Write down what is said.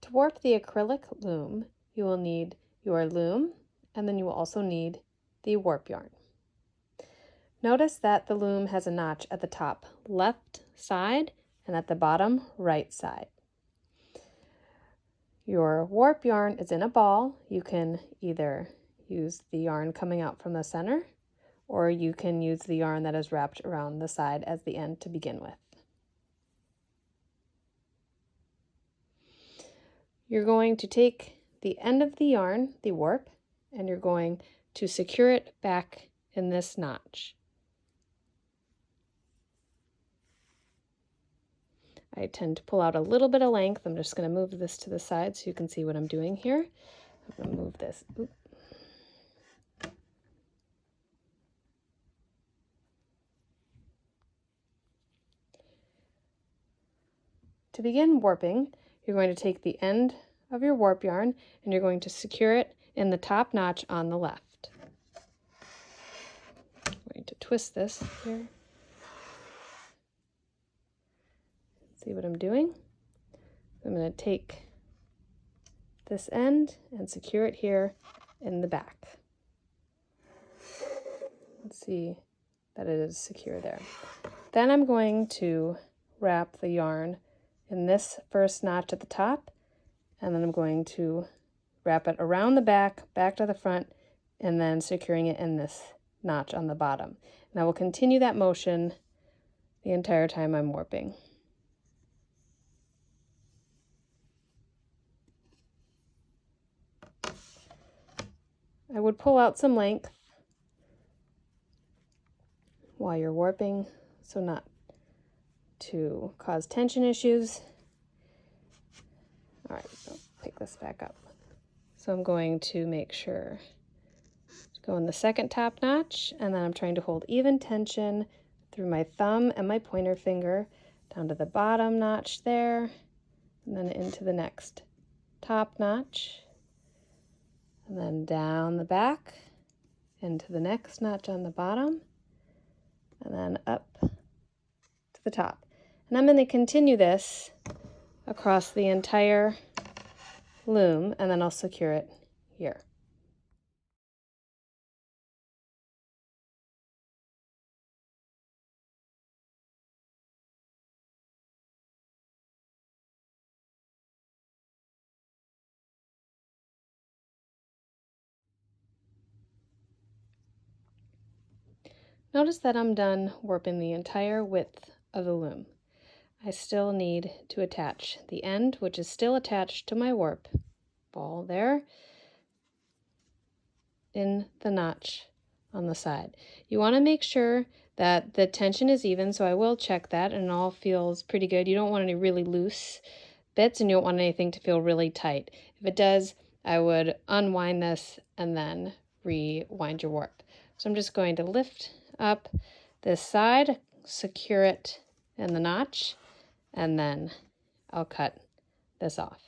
To warp the acrylic loom, you will need your loom, and then you will also need the warp yarn. Notice that the loom has a notch at the top left side and at the bottom right side. Your warp yarn is in a ball. You can either use the yarn coming out from the center, or you can use the yarn that is wrapped around the side as the end to begin with. You're going to take the end of the yarn, the warp, and you're going to secure it back in this notch. I tend to pull out a little bit of length. I'm just going to move this to the side so you can see what I'm doing here. I'm going to move this. Oop. To begin warping, you're going to take the end of your warp yarn and you're going to secure it in the top notch on the left. I'm going to twist this here. See what I'm doing? I'm going to take this end and secure it here in the back. Let's see that it is secure there. Then I'm going to wrap the yarn in this first notch at the top, and then I'm going to wrap it around the back, back to the front, and then securing it in this notch on the bottom. And I will continue that motion the entire time I'm warping. I would pull out some length while you're warping, so not to cause tension issues. All right, so pick this back up. So I'm going to make sure to go in the second top notch, and then I'm trying to hold even tension through my thumb and my pointer finger down to the bottom notch there, and then into the next top notch, and then down the back into the next notch on the bottom, and then up to the top. And I'm going to continue this across the entire loom, and then I'll secure it here. Notice that I'm done warping the entire width of the loom. I still need to attach the end, which is still attached to my warp ball there, in the notch on the side. You want to make sure that the tension is even, so I will check that, and it all feels pretty good. You don't want any really loose bits, and you don't want anything to feel really tight. If it does, I would unwind this and then rewind your warp. So I'm just going to lift up this side, secure it in the notch, and then I'll cut this off.